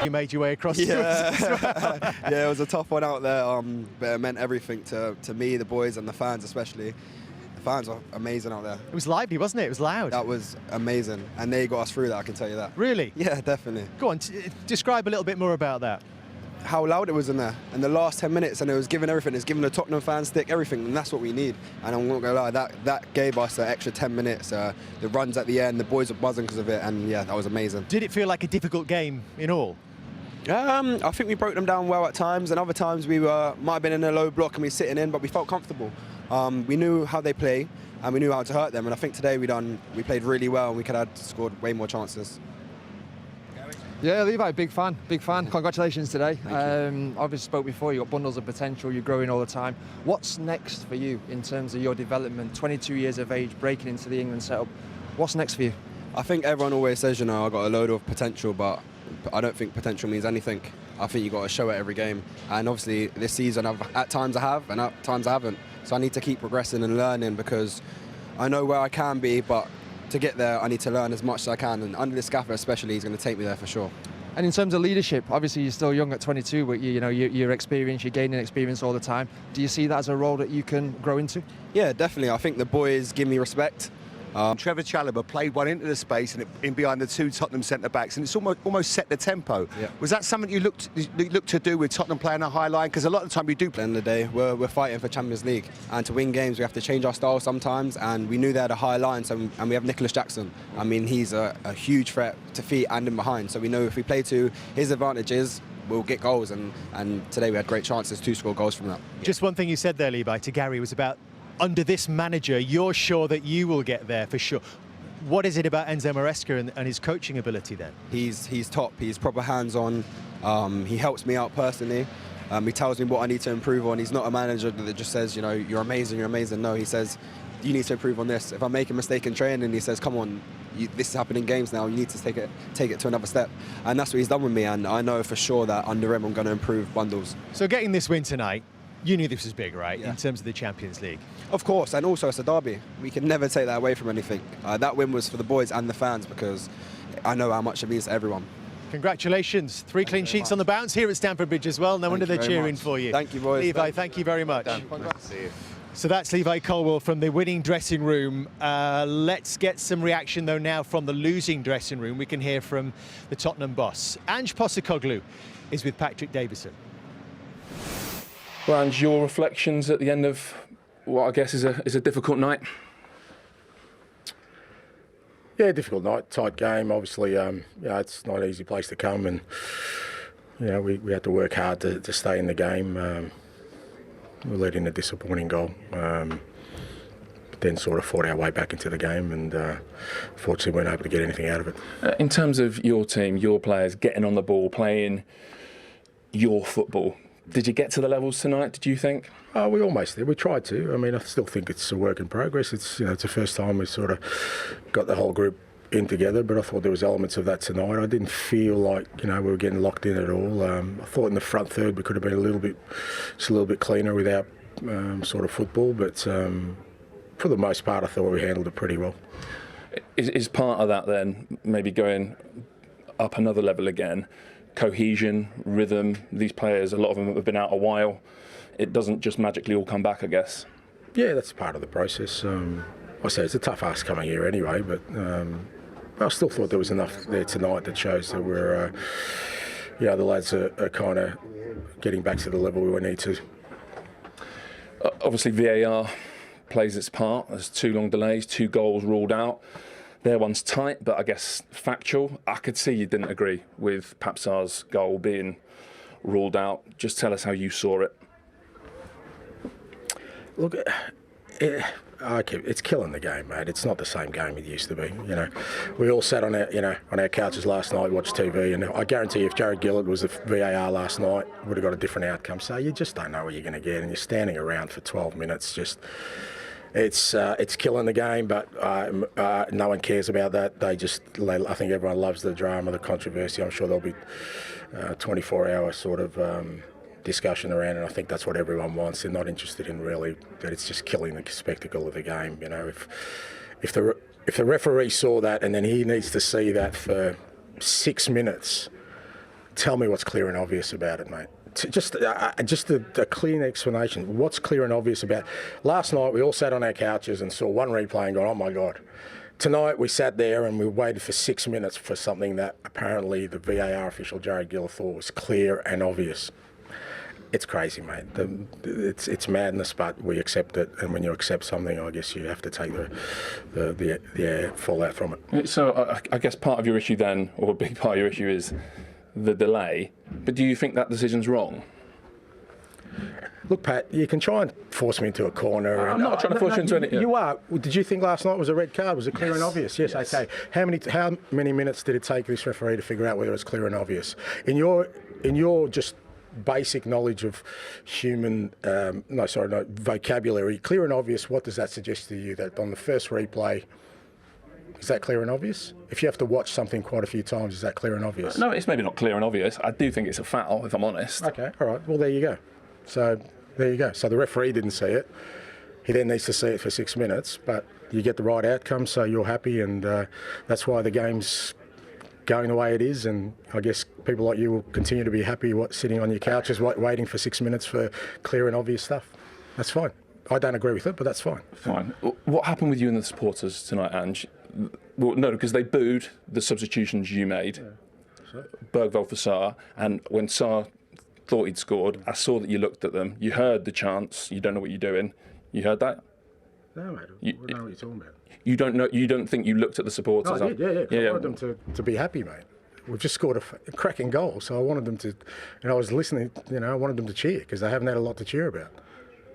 You made your way across. Yeah, yeah, it was a tough one out there, but it meant everything to me, the boys, and the fans especially. The fans are amazing out there. It was lively, wasn't it? It was loud. That was amazing, and they got us through that, I can tell you that. Really? Yeah, definitely. Go on, describe a little bit more about that. How loud it was in there in the last 10 minutes, and it was giving everything. It's giving the Tottenham fans stick everything, and that's what we need. And I'm not gonna lie, that gave us an extra 10 minutes. The runs at the end, the boys were buzzing because of it, and yeah, that was amazing. Did it feel like a difficult game in all? I think we broke them down well at times, and other times we might have been in a low block and we were sitting in, but we felt comfortable. We knew how they play, and we knew how to hurt them. And I think today we played really well, and we could have scored way more chances. Yeah, Levi, big fan. Congratulations today. Obviously spoke before, you've got bundles of potential, you're growing all the time. What's next for you in terms of your development? 22 years of age, breaking into the England setup. What's next for you? I think everyone always says, you know, I've got a load of potential, but I don't think potential means anything. I think you've got to show it every game. And obviously this season, at times I have, and at times I haven't. So I need to keep progressing and learning, because I know where I can be, but to get there, I need to learn as much as I can, and under this gaffer especially, he's going to take me there for sure. And in terms of leadership, obviously you're still young at 22, but you're experienced, you're gaining experience all the time. Do you see that as a role that you can grow into? Yeah, definitely. I think the boys give me respect. Trevor Chalobah played one into the space and in behind the two Tottenham centre-backs, and it's almost set the tempo. Yeah. Was that something you looked to do with Tottenham playing a high line? Because a lot of the time you do play. At the end of the day, we're fighting for Champions League, and to win games we have to change our style sometimes, and we knew they had a high line, and we have Nicholas Jackson. I mean, he's a huge threat to feet and in behind, so we know if we play to his advantages, we'll get goals, and today we had great chances to score goals from that. Just one thing you said there, Levi, to Gary, was about under this manager, you're sure that you will get there for sure. What is it about Enzo Maresca and his coaching ability then? He's top. He's proper hands-on. He helps me out personally. He tells me what I need to improve on. He's not a manager that just says, you know, you're amazing, you're amazing. No, he says, you need to improve on this. If I make a mistake in training, he says, come on, this is happening in games now. You need to take it to another step. And that's what he's done with me. And I know for sure that under him, I'm going to improve bundles. So getting this win tonight, you knew this was big, right, Yeah. in terms of the Champions League? Of course, and also it's a derby. We can never take that away from anything. That win was for the boys and the fans, because I know how much it means to everyone. Congratulations. Three clean sheets on the bounce here at Stamford Bridge as well. No wonder they're cheering for you. Thank you, boys. Levi, thank you very much. Nice to see you. So that's Levi Colwill from the winning dressing room. Let's get some reaction, though, now from the losing dressing room. We can hear from the Tottenham boss. Ange Postecoglou is with Patrick Davison. Well, and your reflections at the end of what I guess is a difficult night? Yeah, difficult night, tight game. Obviously, it's not an easy place to come, and we had to work hard to stay in the game. We let in a disappointing goal, but then sort of fought our way back into the game, and fortunately weren't able to get anything out of it. In terms of your team, your players getting on the ball, playing your football, did you get to the levels tonight, did you think? We almost did. We tried to. I mean, I still think it's a work in progress. It's it's the first time we sort of got the whole group in together, but I thought there was elements of that tonight. I didn't feel like we were getting locked in at all. I thought in the front third we could have been a little bit cleaner with our sort of football, but for the most part I thought we handled it pretty well. Is part of that then maybe going up another level again? Cohesion, rhythm, these players, a lot of them have been out a while. It doesn't just magically all come back, I guess. Yeah, that's part of the process. I say it's a tough ask coming here anyway, but I still thought there was enough there tonight that shows that we're, the lads are kind of getting back to the level we need to. Obviously, VAR plays its part. There's 2 long delays, 2 goals ruled out. Their one's tight, but I guess factual. I could see you didn't agree with Papsar's goal being ruled out. Just tell us how you saw it. Look, it's killing the game, mate. It's not the same game it used to be. We all sat on our couches last night, watched TV, and I guarantee you, if Jared Gillett was the VAR last night, would have got a different outcome. So you just don't know what you're going to get, and you're standing around for 12 minutes just. It's killing the game, but no one cares about that. I think everyone loves the drama, the controversy. I'm sure there'll be 24-hour sort of discussion around it. I think that's what everyone wants. They're not interested in really that it's just killing the spectacle of the game. If the referee saw that, and then he needs to see that for 6 minutes tell me what's clear and obvious about it, mate. Just a clean explanation. What's clear and obvious about it? Last night we all sat on our couches and saw one replay and gone, oh my God. Tonight we sat there and we waited for 6 minutes for something that apparently the VAR official Jared Giller thought was clear and obvious. It's crazy, mate. It's madness, but we accept it. And when you accept something, I guess you have to take the fallout from it. So I guess part of your issue then, or a big part of your issue, is the delay. But do you think that decision's wrong? Look, Pat, you can try and force me into a corner. I'm not trying to force you into anything. You are. Did you think last night was a red card? Was it clear and obvious? Yes. Okay. How many minutes did it take this referee to figure out whether it's clear and obvious? In your just basic knowledge of human, vocabulary, clear and obvious, what does that suggest to you? That on the first replay, is that clear and obvious? If you have to watch something quite a few times, is that clear and obvious? No, it's maybe not clear and obvious. I do think it's a foul, if I'm honest. Okay, all right. Well, there you go. So there you go. So the referee didn't see it. He then needs to see it for 6 minutes, but you get the right outcome, so you're happy, and that's why the game's going the way it is. And I guess people like you will continue to be happy sitting on your couches waiting for 6 minutes for clear and obvious stuff. That's fine. I don't agree with it, but that's fine. Fine. What happened with you and the supporters tonight, Ange? Well, no, because they booed the substitutions you made. Yeah. Bergvall for Sarr, and when Sarr thought he'd scored, I saw that you looked at them. You heard the chants. You don't know what you're doing. You heard that? No, mate. I don't know what you're talking about. You don't know. You don't think you looked at the supporters? No, I did. Yeah. I wanted them to be happy, mate. We've just scored a cracking goal, so I wanted them to. I was listening. I wanted them to cheer because they haven't had a lot to cheer about.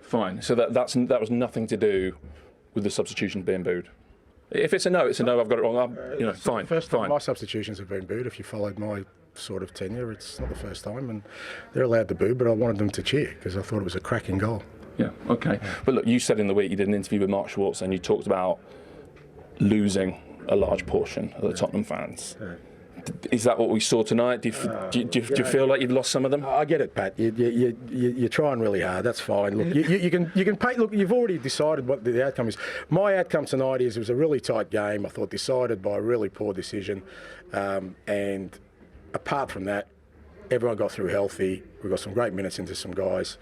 Fine. So that was nothing to do with the substitutions being booed. If it's a no, it's a no. I've got it wrong. Fine. First time my substitutions have been booed. If you followed my sort of tenure, it's not the first time, and they're allowed to boo, but I wanted them to cheer because I thought it was a cracking goal. Yeah, okay. But look, you said in the week you did an interview with Mark Schwartz and you talked about losing a large portion of the Tottenham fans. Yeah. Is that what we saw tonight? Do you feel like you've lost some of them? I get it, Pat. You're trying really hard. That's fine. Look, you can pay. Look, you've already decided what the outcome is. My outcome tonight is it was a really tight game. I thought decided by a really poor decision, and apart from that, everyone got through healthy. We got some great minutes into some guys,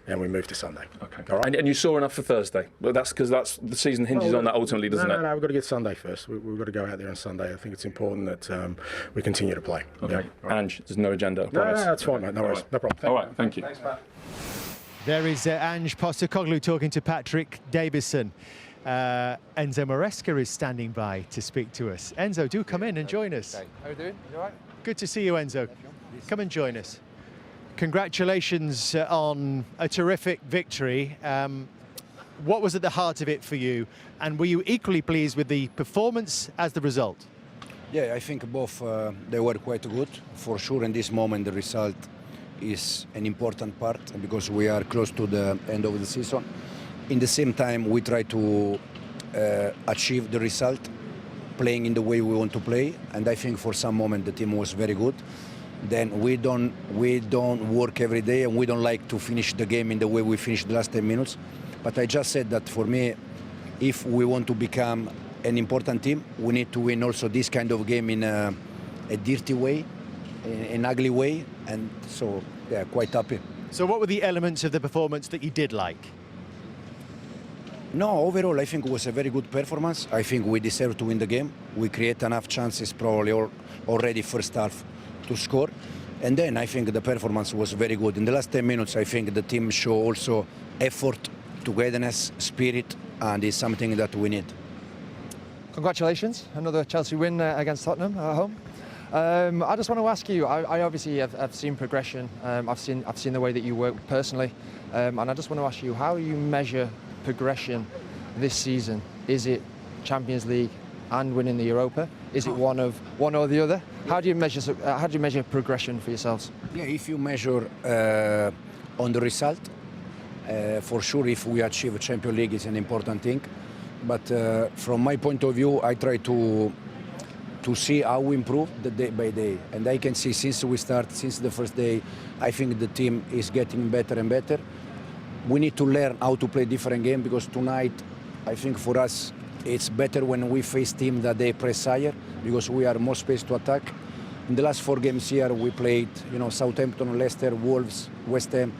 and we moved to Sunday. Okay. All right. And you saw enough for Thursday. But that's because the season hinges on that ultimately, doesn't it? No. We've got to get Sunday first. We've got to go out there on Sunday. I think it's important that we continue to play. Okay. Yeah. Ange, there's no agenda. No, that's fine, mate. No worries. No problem. All right. Thank you. Thanks, Pat. There is Ange Postecoglou talking to Patrick Davison. Enzo Maresca is standing by to speak to us. Enzo, do come in and join us. Okay. How are you doing? You all right? Good to see you, Enzo. Come and join us. Congratulations on a terrific victory. What was at the heart of it for you? And were you equally pleased with the performance as the result? Yeah, I think both they were quite good. For sure, in this moment, the result is an important part because we are close to the end of the season. In the same time, we try to achieve the result, playing in the way we want to play. And I think for some moment the team was very good. Then we don't work every day, and we don't like to finish the game in the way we finished the last 10 minutes. But I just said that for me, if we want to become an important team, we need to win also this kind of game in a dirty way, in an ugly way, and so yeah, quite happy. So what were the elements of the performance that you did like? No, overall I think it was a very good performance. I think we deserve to win the game. We create enough chances probably already first half to score, and then I think the performance was very good. In the last 10 minutes I think the team showed also effort, togetherness, spirit, and it's something that we need. Congratulations, another Chelsea win against Tottenham at home. I just want to ask you, I obviously have seen progression, I've seen the way that you work personally, and I just want to ask you, how you measure progression this season? Is it Champions League and winning the Europa? Is it one or the other? How do you measure progression for yourselves? Yeah, if you measure on the result, for sure, if we achieve a Champions League, it's an important thing. But from my point of view, I try to see how we improve the day by day. And I can see since the first day, I think the team is getting better and better. We need to learn how to play different game, because tonight, I think for us, it's better when we face team that they press higher, because we are more space to attack. In the last 4 games here, we played, Southampton, Leicester, Wolves, West Ham,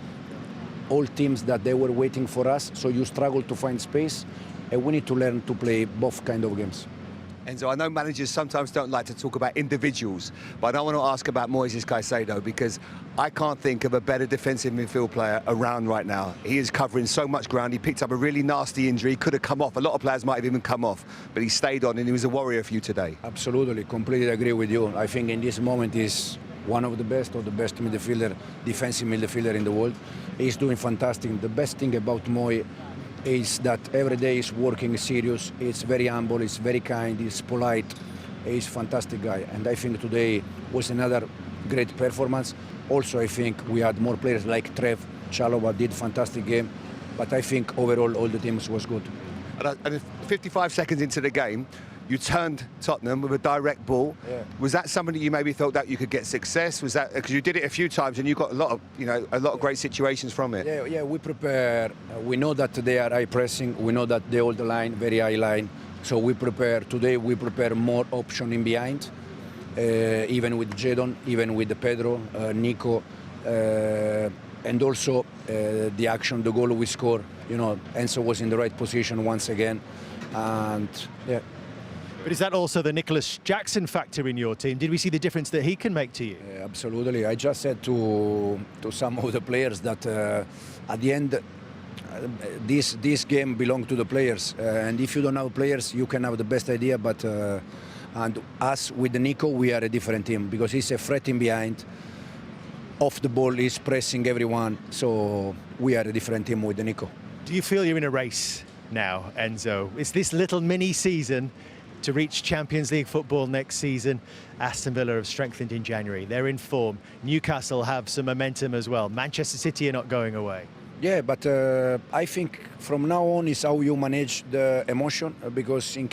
all teams that they were waiting for us. So you struggle to find space, and we need to learn to play both kind of games. Enzo, I know managers sometimes don't like to talk about individuals, but I want to ask about Moises Caicedo, because I can't think of a better defensive midfield player around right now. He is covering so much ground. He picked up a really nasty injury, could have come off. A lot of players might have even come off, but he stayed on and he was a warrior for you today. Absolutely, completely agree with you. I think in this moment he's one of the best midfielder, defensive midfielder in the world. He's doing fantastic. The best thing about Moi is that every day he's working serious. He's very humble, he's very kind, he's polite. He's a fantastic guy. And I think today was another great performance. Also, I think we had more players like Trev, Chalobah did fantastic game. But I think overall all the teams was good. And 55 seconds into the game, you turned Tottenham with a direct ball. Yeah. Was that something that you maybe thought that you could get success? Was that because you did it a few times and you got a lot of great situations from it? Yeah, we prepare. We know that they are high pressing. We know that they hold the line, very high line. So we prepare today. We prepare more option in behind, even with Jadon, even with Pedro, Nico, and also the action, the goal we score. Enzo was in the right position once again, and yeah. But is that also the Nicholas Jackson factor in your team? Did we see the difference that he can make to you? Yeah, absolutely. I just said to some of the players that at the end, this game belongs to the players. And if you don't have players, you can have the best idea. But and us with Nico, we are a different team because he's a threat in behind. Off the ball, he's pressing everyone. So we are a different team with Nico. Do you feel you're in a race now, Enzo? Is this little mini season to reach Champions League football next season? Aston Villa have strengthened in January. They're in form. Newcastle have some momentum as well. Manchester City are not going away. Yeah, but I think from now on is how you manage the emotion, because in